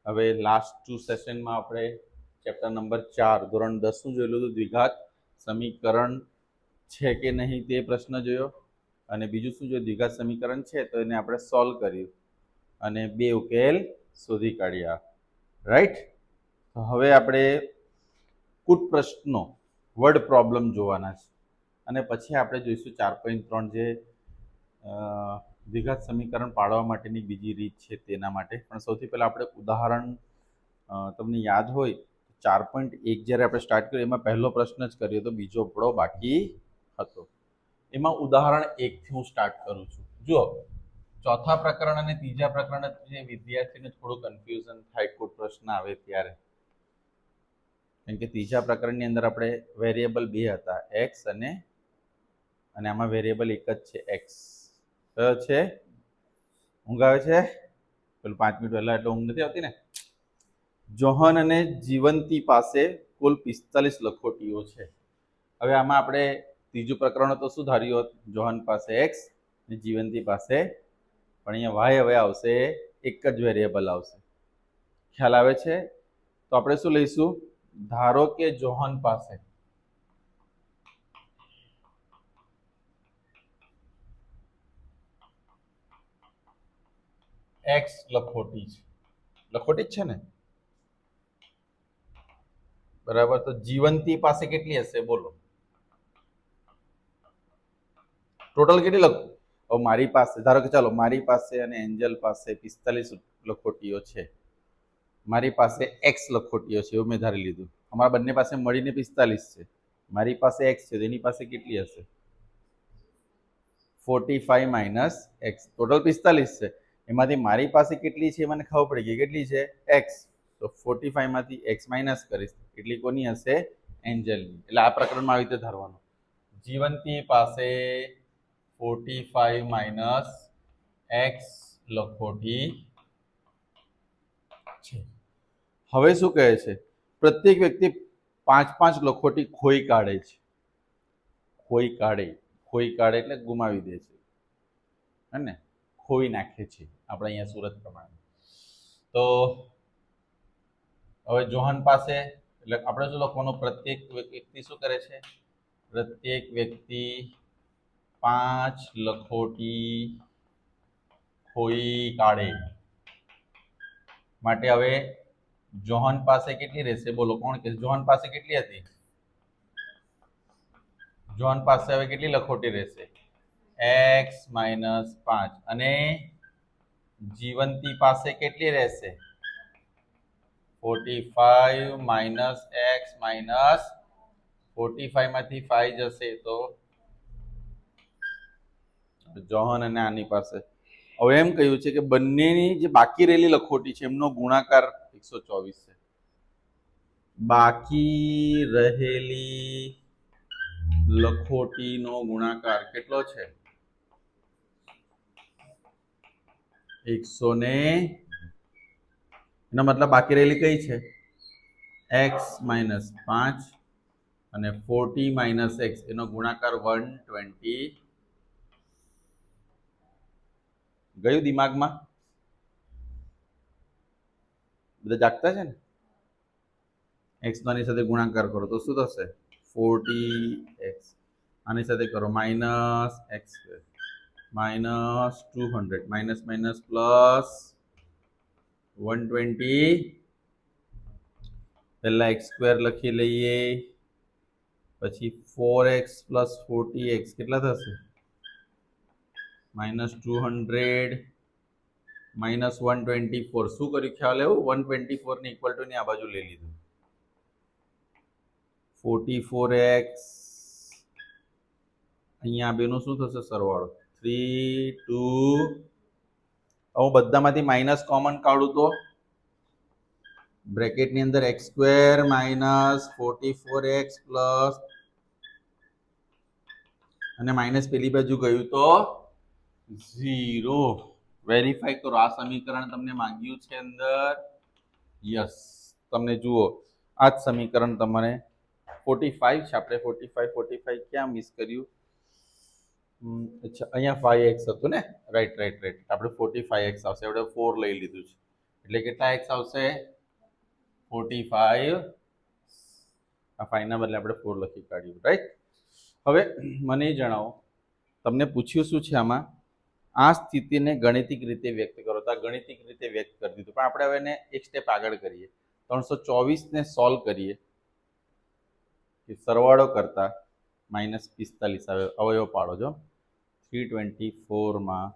હવે લાસ્ટ 2 સેશનમાં આપણે ચેપ્ટર નંબર 4 ધોરણ 10 નું જોયેલું હતું. દ્વિઘાત સમીકરણ છે કે નહીં તે પ્રશ્ન જોયો અને બીજું શું જોયું, દ્વિઘાત સમીકરણ છે તો એને આપણે સોલ્વ કર્યું અને બે ઉકેલ શોધી કાઢ્યા. રાઈટ. તો હવે આપણે કુટ પ્રશ્નો વર્ડ પ્રોબ્લેમ જોવાના છે અને પછી આપણે જોઈશું 4.3 જે દ્વિઘાત સમીકરણ પાડવા માટેની બીજી રીત છે તેના માટે. પણ સૌથી પહેલાં આપણે ઉદાહરણ, તમને યાદ હોય 4.1 જ્યારે આપણે સ્ટાર્ટ કર્યું એમાં પહેલો પ્રશ્ન જ કર્યો હતો, બીજો આપણો બાકી હતો. એમાં ઉદાહરણ 1 થી હું સ્ટાર્ટ કરું છું. જુઓ, ચોથા પ્રકરણ અને ત્રીજા પ્રકરણ જે વિદ્યાર્થીને થોડું કન્ફ્યુઝન થાય કોઈ પ્રશ્ન આવે ત્યારે, કેમ કે ત્રીજા પ્રકરણની અંદર આપણે વેરિયેબલ બે હતા, એક્સ અને આમાં વેરિયેબલ એક જ છે, એક્સ. કયો છે? ઊંઘ આવે છે? પેલું 5 મિનિટ પહેલા એટલે ઊંઘ નથી આવતી ને. જોહન અને જીવંતી પાસે કુલ 45 લખોટીઓ છે. હવે આમાં આપણે ત્રીજું પ્રકરણ તો શું ધાર્યું હતું? જોહન પાસે એક્સ અને જીવંતી પાસે, પણ અહીંયા વાય હવે આવશે, એક જ વેરિયેબલ આવશે. ખ્યાલ આવે છે? તો આપણે શું લઈશું? ધારો કે જોહન પાસે એક્સ લખોટી છે. લખોટી જ છે ને? બરાબર. તો જીવંતી પાસે કેટલી હશે બોલો? ટોટલ કેટલી લખો? મારી પાસે, ધારો કે ચાલો મારી પાસે અને એન્જલ પાસે 45 લખોટીઓ છે. મારી પાસે એક્સ લખોટીઓ છે એવું મેં ધારી લીધું. અમારા બંને પાસે મળીને 45 છે. મારી પાસે એક્સ છે તો એની પાસે કેટલી હશે? 45 માઇનસ એક્સ, ટોટલ 45 છે. એમાંથી મારી પાસે કેટલી છે મને ખબર પડી ગઈ, કેટલી છે? એક્સ. તો 45 માંથી એક્સ માઇનસ કરીશ, એટલી કોની હશે? એન્જલની. એટલે આ પ્રકરણમાં આવી રીતે ધારવાનું, જીવંતી પાસે 45 માઇનસ એક્સ લખોટી છે. હવે શું કહે છે? પ્રત્યેક વ્યક્તિ 5-5 લખોટી ખોઈ કાઢે છે. ખોઈ કાઢે એટલે ગુમાવી દે છે, હે ને? ખોઈ નાખે છે આપણે અહીંયા સુરત પ્રમાણે. તો હવે જોહન પાસે, એટલે આપણે શું લખવાનું? પ્રત્યેક વ્યક્તિ શું કરે છે? પ્રત્યેક વ્યક્તિ 5 લખોટી ખોઈ કાઢે. માટે હવે જોહન પાસે કેટલી રહેશે બોલો? કોણ કે જોહન પાસે કેટલી હતી? જોહન પાસે હવે કેટલી લખોટી રહેશે? X minus 5. અને જીવંતી પાસે કેટલી રહેશે? 45 માઇનસ એક્સ માઇનસ 45 માંથી 5 જશે તો જોહન અને આની પાસે. હવે એમ કહ્યું છે કે બંનેની જે બાકી રહેલી લખોટી છે એમનો ગુણાકાર 124 છે. બાકી રહેલી લખોટીનો ગુણાકાર કેટલો છે? 100 ને, એનો મતલબ બાકી રહેલી કઈ છે? એક્સ માઇનસ 5 અને 40 માઇનસ એક્સ, એનો ગુણાકાર 120. ગયું દિમાગમાં? બધા જાગતા છે ને? એક્સ નો આની સાથે ગુણાકાર કરો તો શું થશે? 40x. આની સાથે કરો minus x square minus 200 minus minus plus 120. પહેલા એક્સ સ્ક્વેર લખી લઈએ, પછી 4x પ્લસ 40x કેટલા થશે? Minus 200 minus 124. શું કર્યું ખ્યાલ એવું? 124 ને ઇક્વલ ટુ ની આ બાજુ લઈ લીધું. 44x અહીંયા બેનું શું થશે સરવાળો? 3 2. હું બધામાંથી માઇનસ કોમન કાઢું તો બ્રેકેટની અંદર x square minus 44x plus, અને માઇનસ પેલી બાજુ ગયું તો 0. વેરીફાઈ કરો. આ સમીકરણ તમને માંગ્યું છે અંદર? યસ. તમને જુઓ આ જ સમીકરણ તમારે 45 છે. આપણે 45 ક્યાં મિસ કર્યું? અચ્છા, અહીંયા 5x હતું ને? રાઈટ. આપણે 45x આવશે. આપણે 4 લઈ લીધું છે. એટલે કેટલા એક્સ આવશે? 45. આ 5 ના બદલે આપણે 4 લખી કાઢ્યું, રાઈટ? હવે મને એ જણાવો, તમને પૂછ્યું શું છે આમાં? આ સ્થિતિને ગણિતિક રીતે વ્યક્ત કરો. તો આ ગણિતિક રીતે વ્યક્ત કરી દીધું, પણ આપણે હવે એને એક સ્ટેપ આગળ કરીએ. 324 ને સોલ્વ કરીએ કે સરવાળો કરતા -45 આવે. અવયવ પાડો જો. 324 માં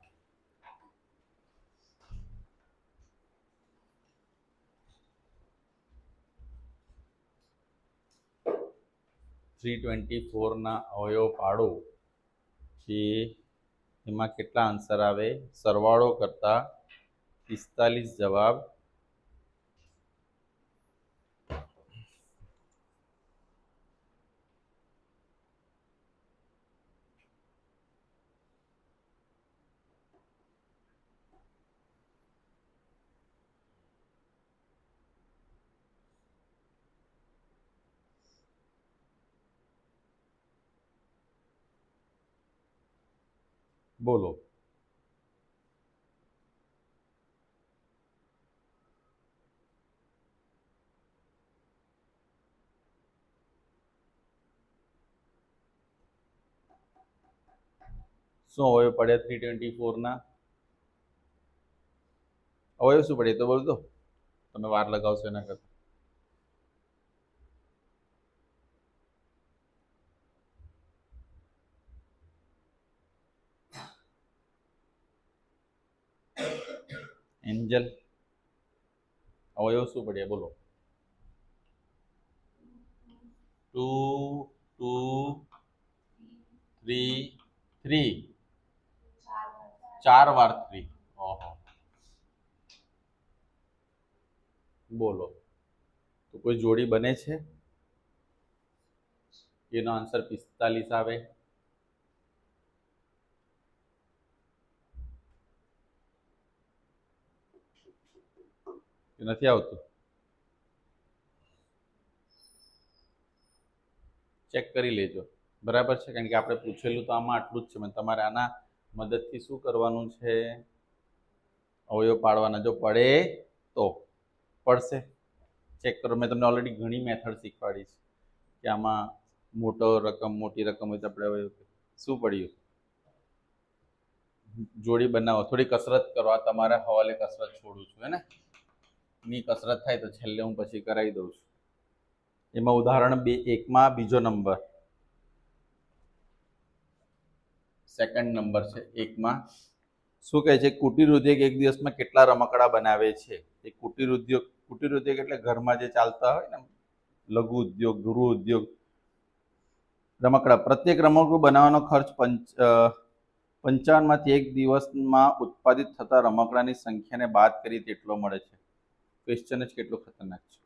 324 ના અવયવ પાડો કે એમાં કેટલા આન્સર આવે? સરવાળો કરતા 45 જવાબ બોલો. શું અવયવ પડ્યા 324 ના? અવયવ શું પડે તો બોલ દો, તમે વાર લગાવશો એના કરતા. એન્જલ, અવયવ શું પડ્યા બોલો? 2 2 3 3 4 વાર 3. ઓહો, બોલો. તો કોઈ જોડી બને છે? એનો આન્સર 45 આવે. નથી આવતું? ચેક કરી લેજો, બરાબર છે? કારણ કે આપણે પૂછેલું તો આમાં આટલું જ છે. તમારે આના મદદથી શું કરવાનું છે? અવયવ પાડવાના. જો પડે તો પડશે. ચેક કરો. મેં તમને ઓલરેડી ઘણી મેથડ શીખવાડી છે કે આમાં મોટી રકમ હોય તો આપણે અવયવ શું પડ્યું? જોડી બનાવો. થોડી કસરત કરો. આ તમારા હવાલે કસરત છોડું છું, હે ને? ની કસરત થાય તો છેલ્લે હું પછી કરાવી દઉં છું. એમાં ઉદાહરણ 1માં બીજો નંબર, સેકન્ડ નંબર છે 1માં. શું કહે છે? કુટીર ઉદ્યોગ એક દિવસમાં કેટલા રમકડા બનાવે છે? એ કુટીર ઉદ્યોગ એટલે ઘરમાં જે ચાલતા હોય ને, લઘુ ઉદ્યોગ, ગૃહ ઉદ્યોગ, રમકડા. પ્રત્યેક રમકડું બનાવવાનો ખર્ચ 55 માંથી એક દિવસમાં ઉત્પાદિત થતા રમકડાની સંખ્યાને બાદ કરી તેટલો મળે છે. ક્વેશ્ચન જ કેટલો ખતરનાક છે,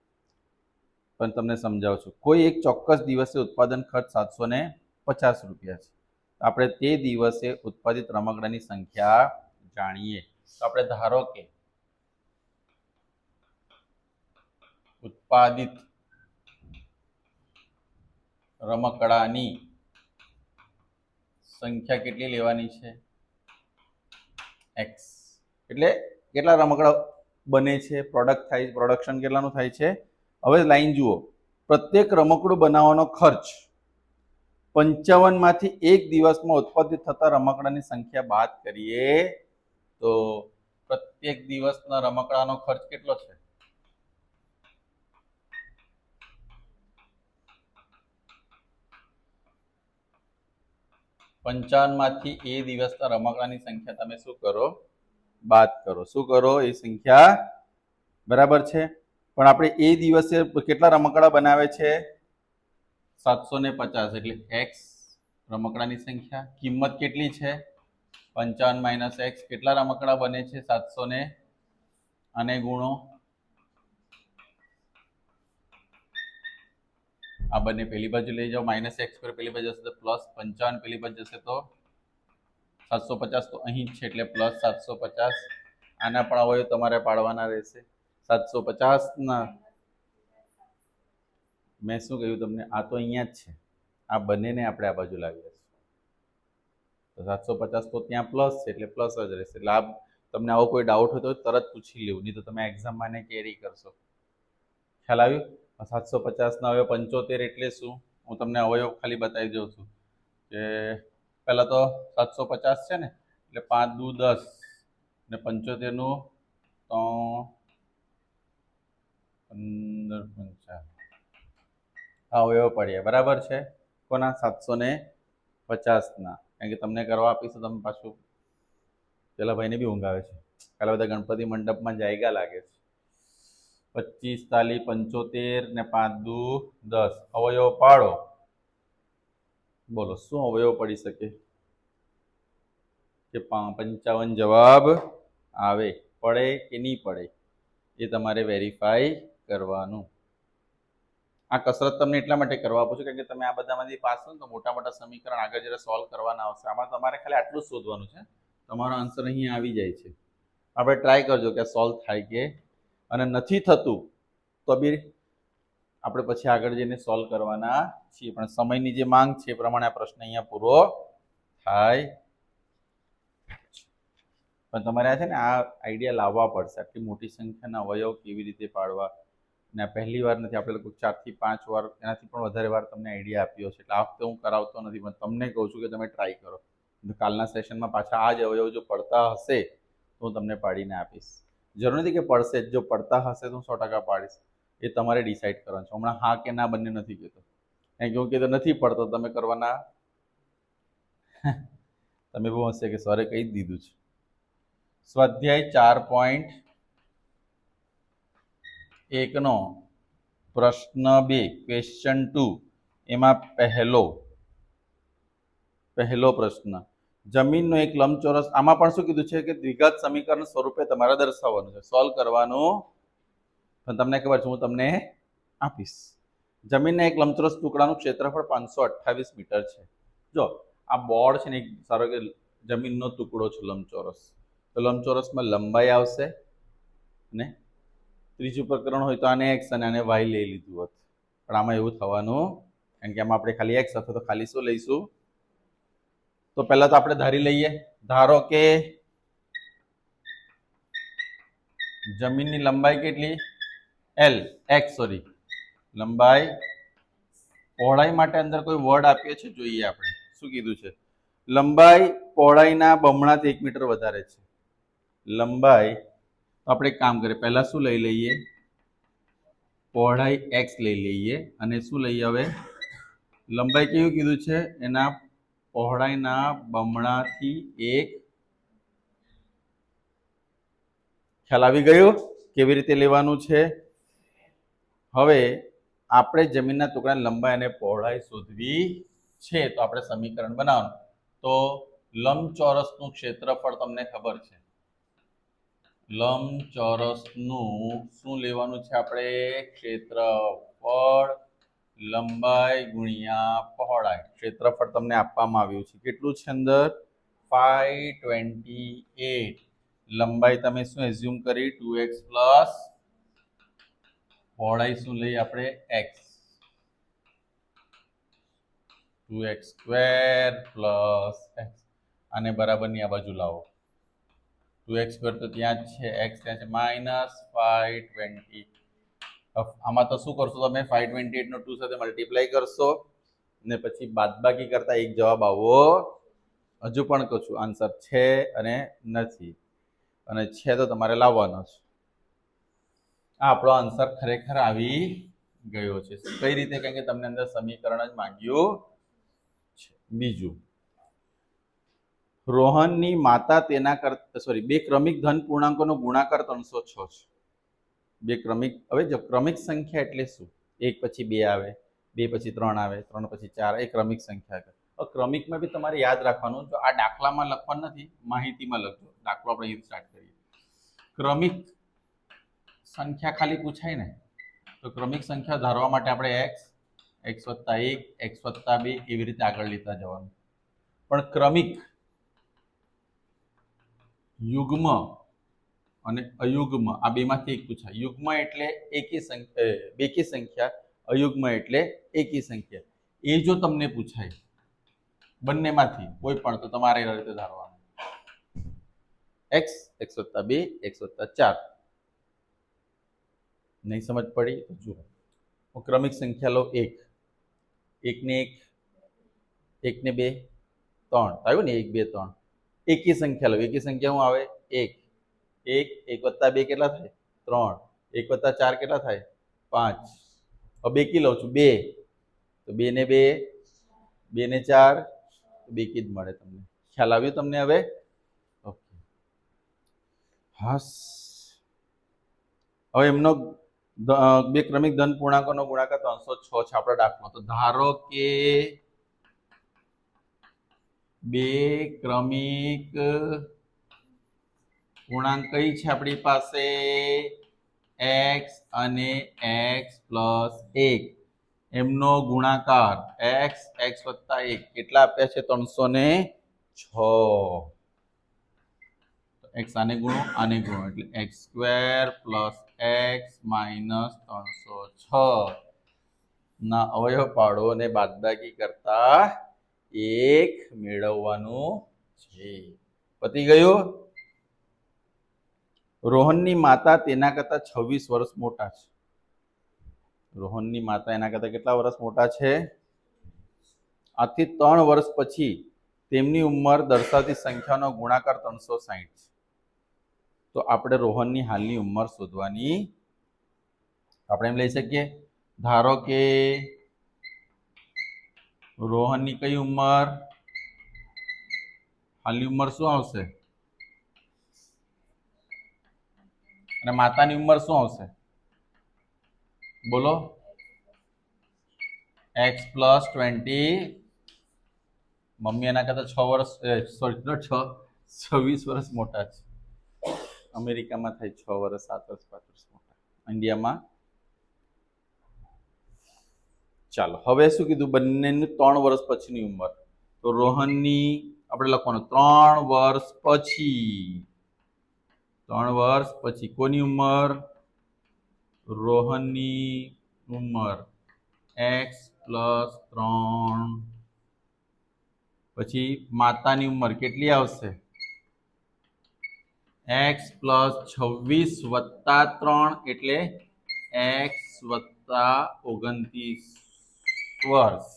પણ તમને સમજાવું છું. કોઈ એક ચોક્કસ દિવસે ઉત્પાદન ખર્ચ 750 રૂપિયા છે. આપણે તે દિવસે ઉત્પાદિત રમકડાની સંખ્યા જાણીએ. તો આપણે ધારો કે ઉત્પાદિત રમકડાની સંખ્યા કેટલી લેવાની છે? x. એટલે કેટલા રમકડા બને છે, પ્રોડક્શન કેટલાનું થાય છે? હવે લાઈન જુઓ. પ્રત્યેક રમકડું બનાવવાનો ખર્ચ 55 માંથી એક દિવસમાં ઉત્પાદિત થતા રમકડાની સંખ્યા બાદ કરીએ તો પ્રત્યેક દિવસના રમકડાનો ખર્ચ કેટલો છે? 55 માંથી એ દિવસના રમકડાની સંખ્યા તમે શું કરો? બાદ કરો. શું કરો? એ સંખ્યા, બરાબર છે? પણ આપણે એ દિવસે કેટલા રમકડા બનાવે છે? 750. એટલે x રમકડાની સંખ્યા. કિંમત કેટલી છે? 55 - x. કેટલા રમકડા બને છે? 700 અને ગુણો આ બંને પેલી બાજુ લઈ જાઓ. -x² પેલી બાજુ જશે તો +55 પેલી બાજુ જશે તો 750 તો અહીં જ છે એટલે +750. આના પણ અવયવ તમારે પાડવાના રહેશે. 750 ના મેં શું કહ્યું તમને? આ તો અહીંયા જ છે. આ બંનેને આપણે આ બાજુ લાવીએ છીએ તો 750 તો ત્યાં પ્લસ છે એટલે પ્લસ જ રહેશે. એટલે આ તમને આવો કોઈ ડાઉટ હોય તો તરત પૂછી લેવું, નહીં તો તમે એક્ઝામમાં એને કેરી કરશો. ખ્યાલ આવ્યું? 750 ના અવયવ 75 એટલે શું? હું તમને અવયવ ખાલી બતાવી દઉં છું કે પહેલા તો 750 છે ને, એટલે 5 દુ 10 ને 75 નું 3 15 અવયવ પડ્યા. બરાબર છે? કોના? 750 ના. કારણ કે તમને કરવા આપીશું, તમે પાછું પેલા ભાઈને બી ઊંઘ આવે છે, પેલા બધા ગણપતિ મંડપમાં જાયગા લાગે છે. 25 તાલી 75 ને 5 દુ 10 અવયવ પાડો. બોલો શું અવયવ પડી શકે કે 55 જવાબ આવે? પડે કે નહીં પડે એ તમારે વેરીફાઈ કરવાનું. આ કસરત તમને એટલા માટે કરવા આપું છું કારણ કે તમે આ બધામાંથી પાસ થો ને તો મોટા મોટા સમીકરણ આગળ જ્યારે સોલ્વ કરવાના આવશે, આમાં તમારે ખાલી આટલું જ શોધવાનું છે, તમારો આન્સર અહીંયા આવી જાય છે. આપણે ટ્રાય કરજો કે સોલ્વ થાય કે, અને નથી થતું તો બી આપણે પછી આગળ જઈને સોલ્વ કરવાના છીએ, પણ સમયની જે માંગ છે એ પ્રમાણે આ પ્રશ્ન અહીંયા પૂરો થાય. પણ તમારે આ છે ને આ આઈડિયા લાવવા પડશે, આટલી મોટી સંખ્યાના અવયવ કેવી રીતે પાડવા. ને પહેલી વાર નથી, આપણે લગભગ 4 થી 5 વાર એનાથી પણ વધારે વાર તમને આઈડિયા આપ્યો છે, એટલે આ વખતે હું કરાવતો નથી, પણ તમને કહું છું કે તમે ટ્રાય કરો. કાલના સેશનમાં પાછા આ જ અવયવ જો પડતા હશે તો હું તમને પાડીને આપીશ. જરૂર નથી કે પડશે જ, જો પડતા હશે તો હું 100% પાડીશ. એ તમારે ડિસાઈડ કરવાનું છે. હમણાં હા કે ના બંને નથી કહેતો, કારણ કે નથી પડતો તમે કરવાના તમે બહુ હશે કે સરે કહી જ દીધું છે. સ્વાધ્યાય 4.1 નો પ્રશ્ન 2 ક્વેશ્ચન 2 એમાં પહેલો પ્રશ્ન, જમીનનો એક લંબચોરસ, આમાં પણ શું કીધું છે કે દ્વિઘાત સમીકરણ સ્વરૂપે તમારે દર્શાવવાનું છે, સોલ્વ કરવાનું. પણ તમને ખબર છે હું તમને આપીશ. જમીનના એક લંબચોરસ ટુકડાનું ક્ષેત્રફળ 528 મીટર છે. જો આ બોર્ડ છે ને, એક સારો કે જમીનનો ટુકડો છે લંબચોરસ, તો લંબચોરસમાં લંબાઈ આવશે ને ત્રીજું પ્રકરણ હોય તો આને એક્સ અને આને વાય લઈ લીધું હોત, પણ આમાં એવું થવાનું કારણ કે આમાં આપણે ખાલી એક્સ અથવા તો ખાલી શું લઈશું. તો પહેલા તો આપણે ધારી લઈએ, ધારો કે જમીનની લંબાઈ કેટલી? એલ એક્સ, સોરી લંબાઈ. પહોળાઈ માટે અંદર કોઈ વર્ડ આપ્યો છે, જોઈએ આપણે શું કીધું છે. લંબાઈ પહોળાઈના બમણાથી 1 મીટર વધારે છે. લંબાઈ આપણે એક કામ કરીએ, પહેલા શું લઈ લઈએ, પહોળાઈ એક્સ લઈ લઈએ, અને શું લઈએ હવે, લંબાઈ કેવું કીધું છે, એના પહોળાઈના બમણાથી 1. ખ્યાલ આવી ગયો કેવી રીતે લેવાનું છે. હવે આપણે જમીનના ટુકડાની લંબાઈ અને પહોળાઈ શોધવી છે, તો આપણે સમીકરણ બનાવવાનું. તો લંબચોરસનું ક્ષેત્રફળ તમને ખબર છે, લંબચોરસનું શું લેવાનું છે આપણે, ક્ષેત્રફળ લંબાઈ ગુણ્યા પહોળાઈ. ક્ષેત્રફળ તમને આપવામાં આવ્યું છે, કેટલું છે અંદર 528. લંબાઈ તમે શું એઝ્યુમ કરી 2x પ્લસ પહોળાઈ શું લઈ આપણે x, 2x square plus x. આને બરાબરની આ બાજુ લાવો, 2x સ્ક્વેર તો ત્યાં જ છે, x ત્યાં છે, માઇનસ 520. આમાં તો શું કરશો તમે, 528 નો 2 સાથે મલ્ટીપ્લાય કરશો ને પછી બાદબાકી કરતા એક જવાબ આવો. હજુ પણ કહું છું આન્સર છે અને નથી, અને છે તો તમારે લાવવાનો છે. આ આપણો આન્સર ખરેખર આવી ગયો છે. કઈ રીતે? કારણ કે તમને અંદર સમીકરણ જ માંગ્યું છે. બીજું, રોહનની માતા તેના કરતા બે ક્રમિક ધન પૂર્ણાંકોનો ગુણાકાર 306 છે. બે ક્રમિક, હવે જો ક્રમિક સંખ્યા એટલે શું, 1 પછી 2 આવે, 2 પછી 3 આવે, 3 પછી 4, એ ક્રમિક સંખ્યા. ક્રમિકમાં બી તમારે યાદ રાખવાનું, જો આ દાખલામાં લખવાનું નથી, માહિતીમાં લખજો. દાખલો આપણે અહીં સ્ટાર્ટ કરીએ. ક્રમિક સંખ્યા ખાલી પૂછાય ને, તો ક્રમિક સંખ્યા ધારવા માટે આપણે x વત્તા 1, x વત્તા 2 એવી રીતે આગળ લેતા જવાનું. પણ ક્રમિક યુગ્મ અને અયુગ્મ આ બેમાંથી એક પૂછાય. યુગ્મ એટલે એકી સંખ્યા, બેકી સંખ્યા, અયુગ્મ એટલે એકી સંખ્યા. એ જો તમને પૂછાય બંનેમાંથી કોઈ પણ, તો તમારે એ રીતે ધારવાનું. एक्स एक्स वत्ता 2 एक्स वत्ता 4 नहीं समझ पड़ी तो जुओ क्रमिक संख्या लो 1 1 ने 1 1 ने 2 3 આવ્યું ને 1 2 3 એકી સંખ્યા લો એકી સંખ્યા શું આવે 1 1 1 વત્તા 2 કેટલા થાય 3 1 વત્તા 4 કેટલા થાય 5 હવે બેકી લઉં છું 2 તો 2 ને 2 2 ને 4 બેકી જ મળે તમને ખ્યાલ આવ્યો તમને હવે ઓકે હાસ હવે એમનો બે ક્રમિક ધન પૂર્ણાંકોનો ગુણાકાર 306 છે આપણો દાખલો તો ધારો કે બે ક્રમિક પૂર્ણાંક કઈ છે આપણી પાસે x અને x પ્લસ 1 એમનો ગુણાકાર x x વત્તા 1 કેટલા આપ્યા છે 306 x આને ગુણો એટલે x square plus x minus 306 ના અવયવ પાડો અને બાદબાકી કરતા 1 મેળવવાનું છે પતી ગયું રોહનની માતા તેના કરતા 26 વર્ષ મોટા છે રોહનની માતા એના કરતા કેટલા વર્ષ મોટા છે આથી 3 વર્ષ પછી તેમની ઉંમર દર્શાવતી સંખ્યાનો ગુણાકાર 360 છે તો આપણે રોહનની હાલની ઉંમર શોધવાની આપણે એમ લઈ શકીએ ધારો કે રોહનની કઈ ઉંમર હાલની ઉંમર શું આવશે અને માતાની ઉંમર શું આવશે બોલો x પ્લસ 20 મમ્મી એના કરતા 6 વર્ષ સોરી 26 વર્ષ મોટા છે અમેરિકામાં થાય 6 વર્ષ 7 વર્ષ 5 વર્ષ મોટા ઇન્ડિયામાં ચાલો હવે શું કીધું બંનેની 3 વર્ષ પછીની ઉંમર તો રોહનની આપણે લખવાનું 3 વર્ષ પછી કોની ઉંમર રોહનની ઉંમર x પ્લસ 3 પછી માતાની ઉંમર કેટલી આવશે x પ્લસ 26 વત્તા 3 એટલે x વત્તા 29 વર્ષ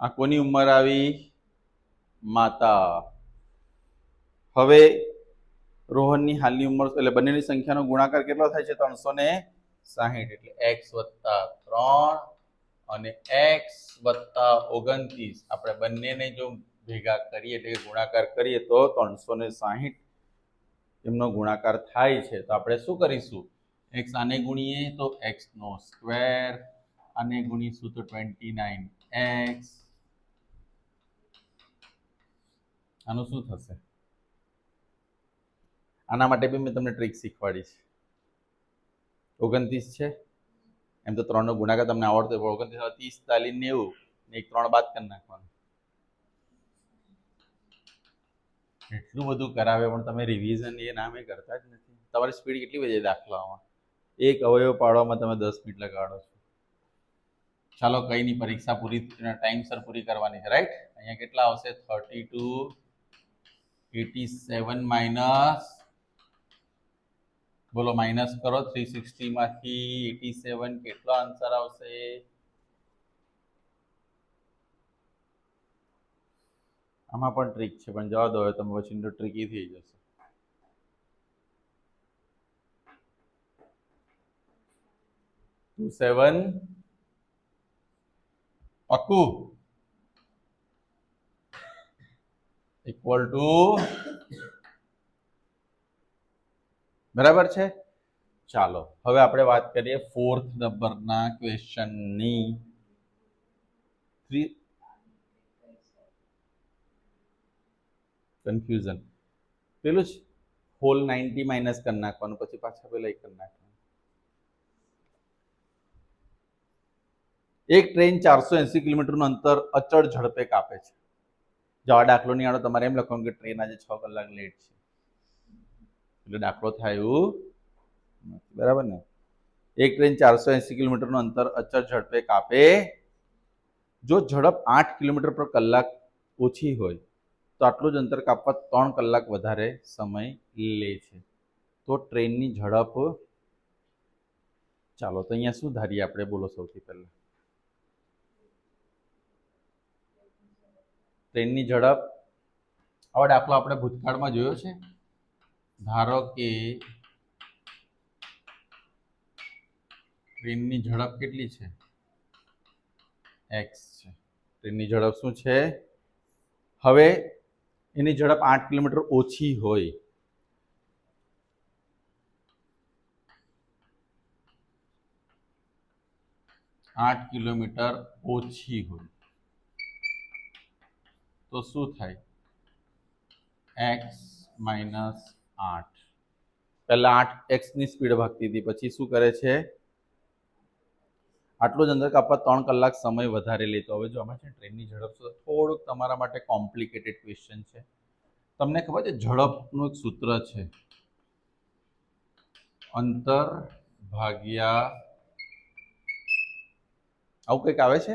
આ કોની ઉંમર આવી માતા હવે રોહનની હાલની ઉંમર એટલે બંનેની સંખ્યાનો ગુણાકાર કેટલો થાય છે 360 એટલે x વત્તા 3 અને x વત્તા 29 આપણે બંનેને જો ભેગા કરીએ એટલે ગુણાકાર કરીએ તો 360 એમનો ગુણાકાર થાય છે તો આપણે શું કરીશું x આને ગુણીએ તો x નો સ્ક્વેર આને ગુણીશું તો 29x આનું શું થશે આના માટે બી મેં તમને ટ્રીક શીખવાડી છે 29 છે એમ તો 3 નો ગુણાકાર તમને આવડતો હોય 29 30 40 90 ને એક 3 બાદ કરી નાખવાનું એટલું બધું કરાવે પણ તમે રિવિઝન એ નામે કરતા જ નથી તમારી સ્પીડ કેટલી વધી દાખલામાં એક અવયવ પાડવામાં તમે 10 મિનિટ લગાડો છો ચાલો કઈ નહીં પરીક્ષા પૂરી ટાઈમસર પૂરી કરવાની છે રાઈટ અહીંયા કેટલા આવશે 32 87 માઇનસ બોલો માઇનસ કરો 360 માંથી 87 કેટલો આન્સર આવશે આમાં પણ ટ્રીક છે પણ જવા દો હવે તમે પછી ટ્રીકી થઈ જશે 27 પાક્કું ઇક્વલ ટુ બરાબર છે ચાલો હવે આપણે વાત કરીએ 4th નંબરના ક્વેશ્ચનની કન્ફ્યુઝન પેલું જ હોલ 90 માઇનસ કરી નાખવાનું પછી પાછા પેલા એક કરી નાખવાનું એક ટ્રેન 480 કિલોમીટરનું અંતર અચળ ઝડપે કાપે છે જવા દાખલો નહીં આવડે તમારે એમ લખવાનું કે ટ્રેન આજે 6 કલાક લેટ છે એટલે દાખલો થાય એવું બરાબર ને એક ટ્રેન 480 કિલોમીટરનું અંતર અચળ ઝડપે કાપે જો ઝડપ 8 કિલોમીટર પર કલાક ઓછી હોય તો આટલું જ અંતર કાપવા 3 કલાક વધારે સમય લે છે. તો ટ્રેનની ઝડપ, ચાલો તો અહીંયા શું ધારીએ આપણે, બોલો સૌથી પહેલા. ટ્રેનની ઝડપ, હવે દાખલો આપણે ભૂતકાળમાં જોયો છે. ધારો કે ટ્રેનની ઝડપ કેટલી છે? x છે. ટ્રેનની ઝડપ શું છે? હવે એની ઝડપ 8 કિલોમીટર ઓછી હોય, તો શું થાય? x - 8. પહેલા 8x ની સ્પીડ ભાગતી હતી, પછી શું કરે છે? આટલું જ અંતર કાપવા 3 કલાક સમય વધારે લેતો. હવે જો આમાં છે ટ્રેનની ઝડપ, થોડુંક તમારા માટે કોમ્પ્લિકેટેડ ક્વેશ્ચન છે. તમને ખબર છે ઝડપનું એક સૂત્ર છે, અંતર ભાગ્યા, આવું કંઈક આવે છે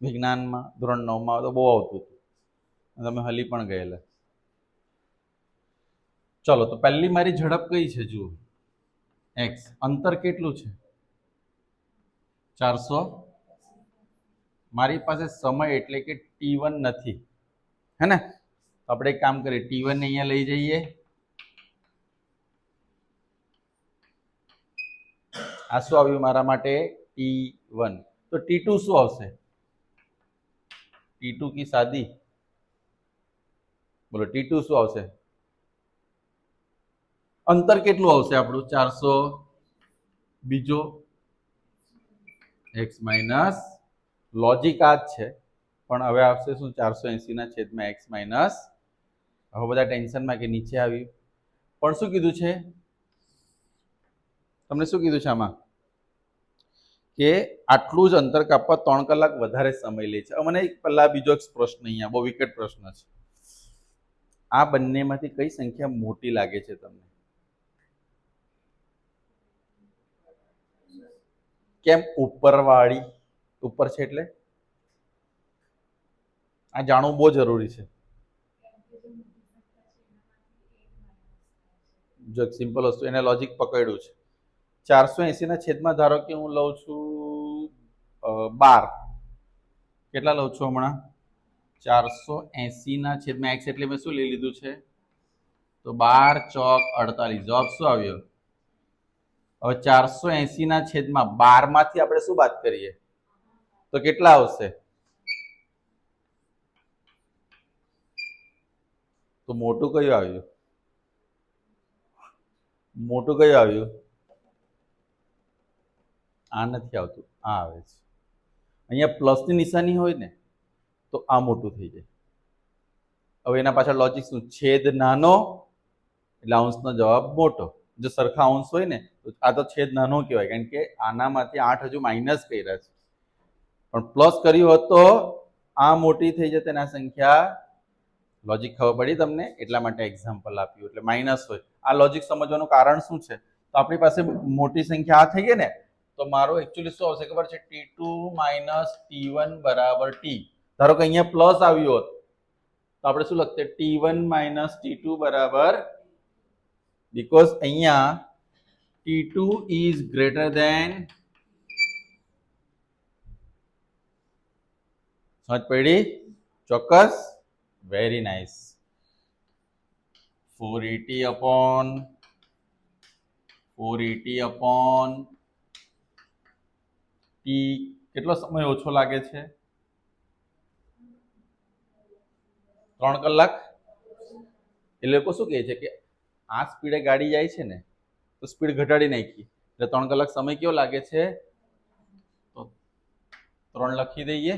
વિજ્ઞાનમાં, ધોરણ 9માં તો બહુ આવતું હતું, તમે હલી પણ ગયેલા. ચલો તો પહેલી મારી ઝડપ કઈ છે? જુઓ, x. અંતર કેટલું છે? 400. મારી પાસે સમય એટલે કે t1 નથી, હે ને? આપણે એક કામ કરીએ, t1 ને અહીંયા લઈ જઈએ. આ શું આવ્યું મારા માટે? t1. તો t2 શું આવશે? t2 કી શાદી, બોલો t2 શું આવશે? અંતર કેટલું આવશે આપણું? 400. બીજો x માઇનસ, લોજિક આ જ છે, પણ હવે આવશે શું? 480/x માઇનસ, હવે બધા ટેન્શનમાં કે નીચે આવ્યું. પણ શું કીધું છે તમને? શું કીધું છે આમાં? કે આટલું જ અંતર કાપવા 3 કલાક વધારે સમય લે છે. મને પહેલા બીજો એક પ્રશ્ન, અહીંયા બહુ વિકટ પ્રશ્ન છે, આ બંનેમાંથી કઈ સંખ્યા મોટી લાગે છે તમને? કેમ? ઉપરવાળી, ઉપર છે એટલે આ જાણવું બહુ જરૂરી છે. જો સિમ્પલ વસ્તુ, એને લોજિક પકડ્યું છે. 480/, ધારો કે હું લઉં છું 12. કેટલા લઉં છું હમણાં? 480/x એટલે મેં શું લઈ લીધું છે? તો 12 ચોક 48. જવાબ શું આવ્યો? હવે 480/12 માંથી આપણે શું બાદ કરીએ તો કેટલા આવશે? તો મોટું કયું આવ્યું? મોટું કયું આવ્યું? આ નથી આવતું, આ આવે છે. અહીંયા પ્લસની નિશાની હોય ને તો આ મોટું થઈ જાય. હવે એના પાછળ લોજિક શું? છેદ નાનો એટલે અંશનો જવાબ મોટો. જો સરખા અંશ હોય ને તો આ તો છેદ નાનો કહેવાય, કારણ કે આનામાંથી 8 હજુ માઇનસ કર્યા છે, પણ પ્લસ કર્યું હોત તો આ મોટી થઈ જતે આ સંખ્યા. લોજિક ખબર પડી તમને? એટલા માટે એક્ઝામ્પલ આપ્યું. એટલે માઇનસ હોય. આ લોજિક સમજવાનું કારણ શું છે? તો આપણી પાસે મોટી સંખ્યા આ થઈ ગઈ ને, તો મારો એકચ્યુઅલી શું આવશે ખબર છે? t2 - t1 બરાબર t. ધારો કે અહીંયા પ્લસ આવ્યું હોત તો આપણે શું લખતે? t1 - t2 બરાબર, બીકોઝ અહીંયા t2 ઇઝ ગ્રેટર દેન, સમજ પડી? ચોક્કસ, વેરી નાઇસ. 480/t. કેટલો સમય ઓછો લાગે છે? 3 કલાક. એ લોકો શું કહે છે કે આ સ્પીડે ગાડી જાય છે ને તો સ્પીડ ઘટાડી નાખી એટલે 3 કલાક સમય કેવો લાગે છે? તો 3 લખી દઈએ.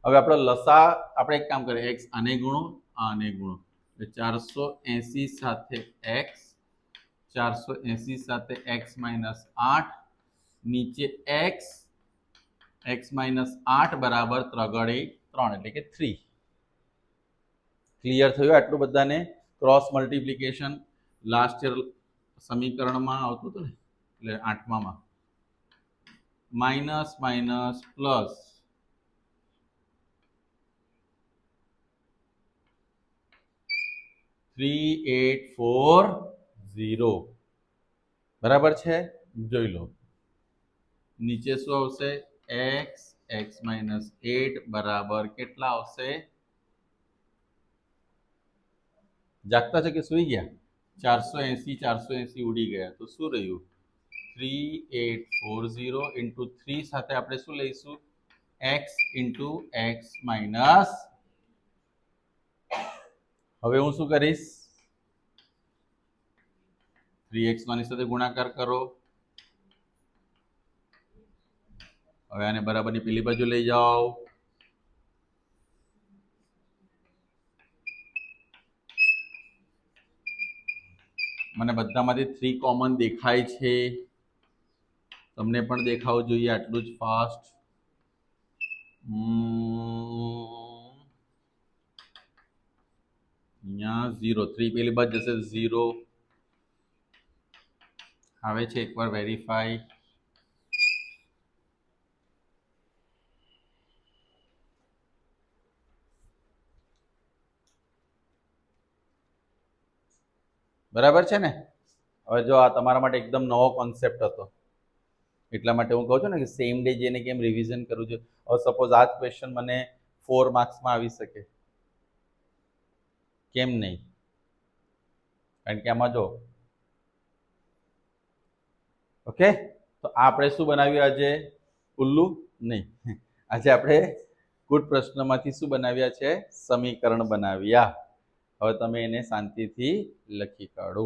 હવે આપણે લસા, આપણે એક કામ કરીએ, x આને ગુણો, આને ગુણો, એટલે 480 સાથે x, 480 સાથે x - 8, નીચે x, x - 8 બરાબર 3 એટલે કે 3. ક્લિયર થયું આટલું બધાને? ક્રોસ મલ્ટિપ્લિકેશન લાસ્ટ યર સમીકરણમાં આવતું હતું ને, એટલે 8માં માઇનસ માઇનસ પ્લસ, 3840 બરાબર છે. જોઈ લો નીચે શું આવશે x x માઇનસ 8 બરાબર કેટલા આવશે? જાગતા છે કે સુઈ ગયા? 480 ઉડી ગયા તો શું રહ્યું? 3840 ઇન્ટુ 3 સાથે આપણે શું લઈશું? x into x minus. હવે હું શું કરીશ? 3x ની સાથે ગુણાકાર કરો. હવે આને બરાબરની પેલી બાજુ લઈ જાઓ. મને બધામાંથી 3 કોમન દેખાય છે. તમને પણ દેખાવું જોઈએ આટલું જ ફાસ્ટ. અહીંયા 0 3 પેલી બાજુ જશે 0 આવે છે. એકવાર વેરીફાઈ. બરાબર છે ને? હવે જો આ તમારા માટે એકદમ નવો કોન્સેપ્ટ હતો એટલા માટે હું કહું છું ને કે સેમ ડે જેને કેમ રિવિઝન કરું છું. હવે સપોઝ આ જ ક્વેશ્ચન મને 4 માર્ક્સમાં આવી શકે, કેમ નહીં? કારણ કે આમાં જો ઓકે તો આપણે શું બનાવ્યું આજે? ઉલ્લુ નહીં, આજે આપણે ગુડ પ્રશ્નમાંથી શું બનાવ્યા છે? સમીકરણ બનાવ્યા. હવે તમે એને શાંતિથી લખી કાઢો.